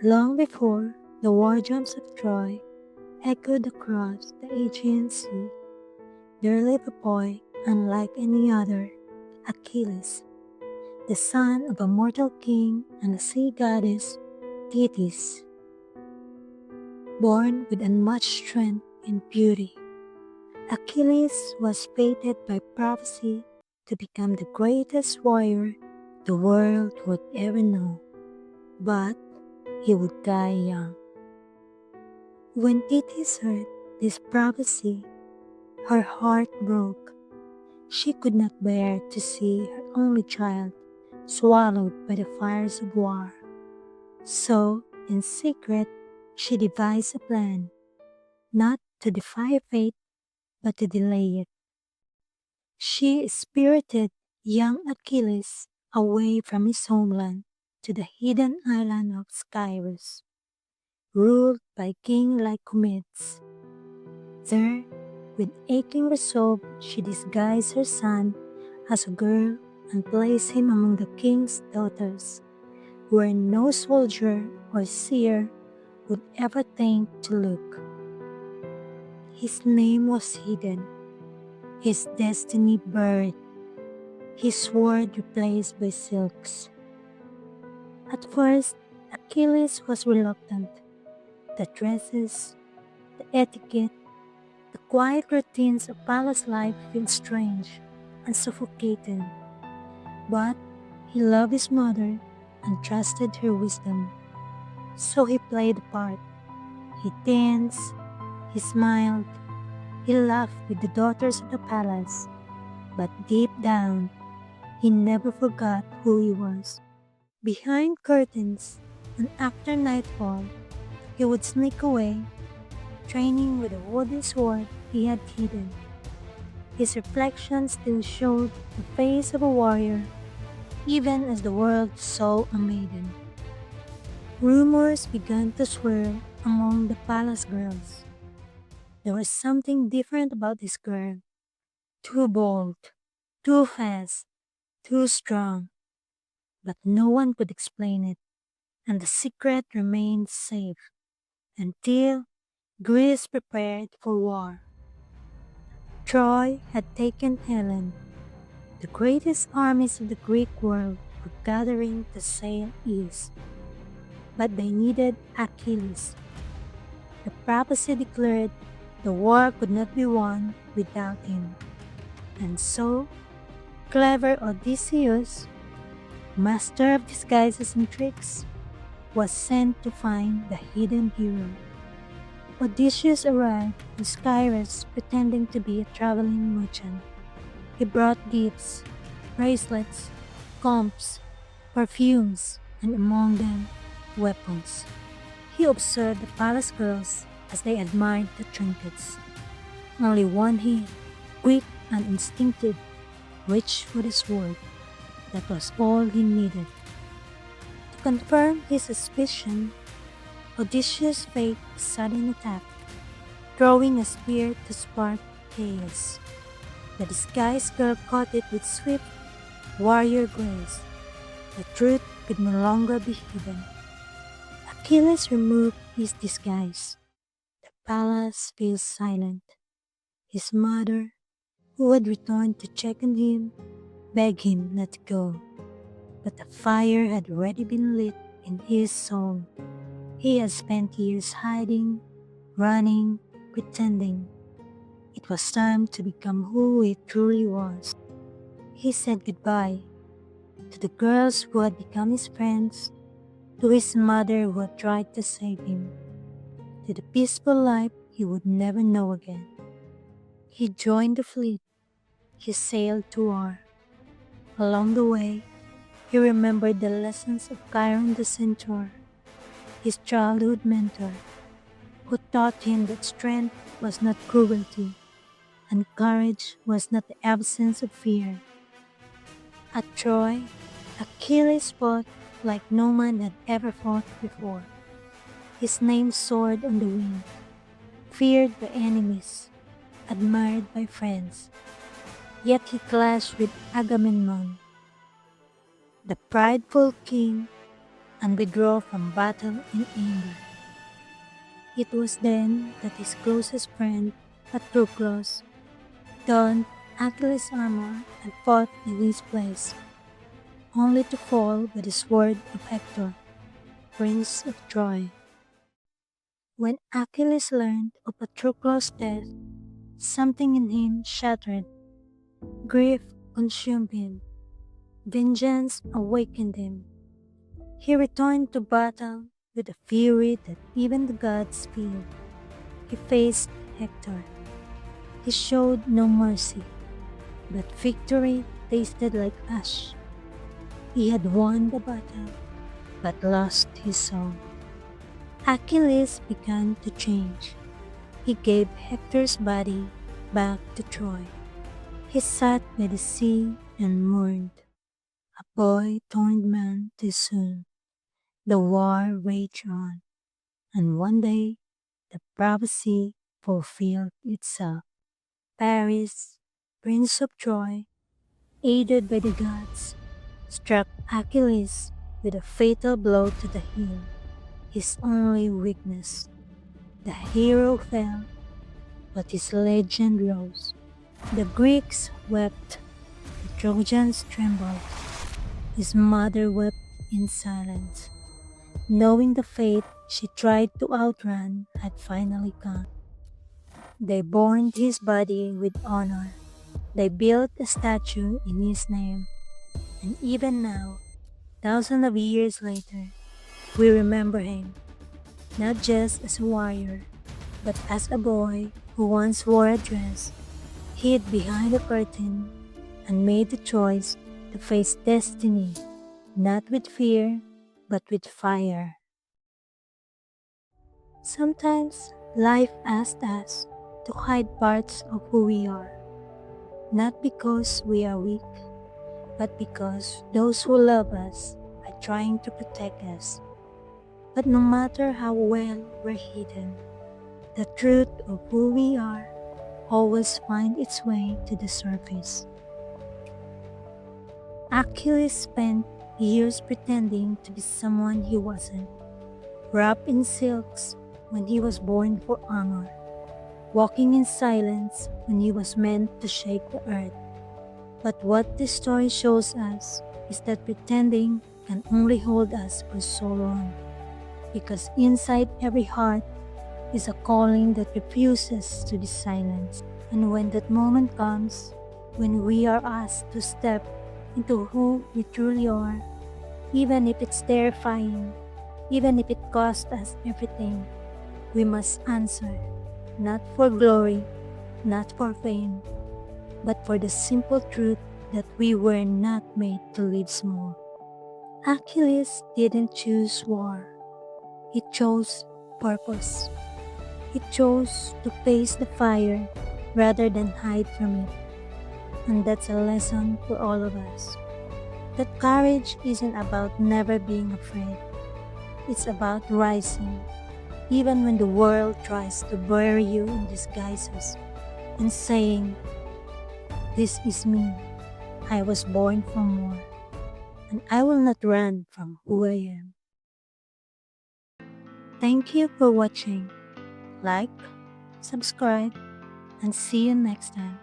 Long before the war drums of Troy echoed across the Aegean Sea, there lived a boy unlike any other, Achilles, the son of a mortal king and a sea goddess, Thetis. Born with unmatched strength and beauty, Achilles was fated by prophecy to become the greatest warrior the world would ever know. But he would die young. When Thetis heard this prophecy, her heart broke. She could not bear to see her only child swallowed by the fires of war. So, in secret, she devised a plan, not to defy fate, but to delay it. She spirited young Achilles away from his homeland to the hidden island of Skyros, ruled by king Lycomedes. There, with aching resolve, she disguised her son as a girl and placed him among the king's daughters, where no soldier or seer would ever think to look. His name was hidden, his destiny buried, his sword replaced by silks. At first, Achilles was reluctant. The dresses, the etiquette, the quiet routines of palace life felt strange and suffocating. But he loved his mother and trusted her wisdom. So he played the part. He danced, he smiled, he laughed with the daughters of the palace. But deep down, he never forgot who he was. Behind curtains and after nightfall, he would sneak away, training with a wooden sword he had hidden. His reflection still showed the face of a warrior, even as the world saw a maiden. Rumors began to swirl among the palace girls. There was something different about this girl. Too bold, too fast, too strong. But no one could explain it, and the secret remained safe until Greece prepared for war. Troy had taken Helen. The greatest armies of the Greek world were gathering to sail east. But they needed Achilles. The prophecy declared the war could not be won without him. And so, clever Odysseus, master of disguises and tricks, was sent to find the hidden hero. Odysseus arrived in Skyros pretending to be a traveling merchant. He brought gifts, bracelets, combs, perfumes, and among them, weapons. He observed the palace girls as they admired the trinkets. Only one hit, quick and instinctive, reached for the sword. That was all he needed. To confirm his suspicion, Odysseus faked a sudden attack, throwing a spear to spark chaos. The disguised girl caught it with swift, warrior grace. The truth could no longer be hidden. Achilles removed his disguise. The palace fell silent. His mother, who had returned to check on him, begged him not to go. But the fire had already been lit in his soul. He had spent years hiding, running, pretending. It was time to become who he truly was. He said goodbye to the girls who had become his friends, to his mother who had tried to save him, to the peaceful life he would never know again. He joined the fleet. He sailed to war. Along the way, he remembered the lessons of Chiron the centaur, his childhood mentor, who taught him that strength was not cruelty, and courage was not the absence of fear. At Troy, Achilles fought like no man had ever fought before. His name soared on the wind, feared by enemies, admired by friends. Yet he clashed with Agamemnon, the prideful king, and withdraw from battle in anger. It was then that his closest friend, Patroclus, donned Achilles' armor and fought in his place, only to fall by the sword of Hector, Prince of Troy. When Achilles learned of Patroclus' death, something in him shattered. Grief consumed him. Vengeance awakened him. He returned to battle with a fury that even the gods feared. He faced Hector. He showed no mercy, but victory tasted like ash. He had won the battle, but lost his soul. Achilles began to change. He gave Hector's body back to Troy. He sat by the sea and mourned, a boy-turned man too soon. The war raged on, and one day the prophecy fulfilled itself. Paris, Prince of Troy, aided by the gods, struck Achilles with a fatal blow to the heel, his only weakness. The hero fell, but his legend rose. The Greeks wept, the Trojans trembled. His mother wept in silence, knowing the fate she tried to outrun had finally come. They burned his body with honor. They built a statue in his name. And even now, thousands of years later, we remember him, not just as a warrior, but as a boy who once wore a dress, hid behind a curtain, and made the choice to face destiny, not with fear, but with fire. Sometimes life asks us to hide parts of who we are, not because we are weak, but because those who love us are trying to protect us. But no matter how well we're hidden, the truth of who we are always finds its way to the surface. Achilles spent years pretending to be someone he wasn't, wrapped in silks when he was born for armor, walking in silence when he was meant to shake the earth. But what this story shows us is that pretending can only hold us for so long, because inside every heart is a calling that refuses to be silenced. And when that moment comes, when we are asked to step into who we truly are, even if it's terrifying, even if it costs us everything, we must answer, not for glory, not for fame, but for the simple truth that we were not made to live small. Achilles didn't choose war. He chose purpose. He chose to face the fire rather than hide from it. And that's a lesson for all of us. That courage isn't about never being afraid. It's about rising, even when the world tries to bury you in disguises, and saying, "This is me. I was born for more, and I will not run from who I am." Thank you for watching. Like, subscribe, and see you next time.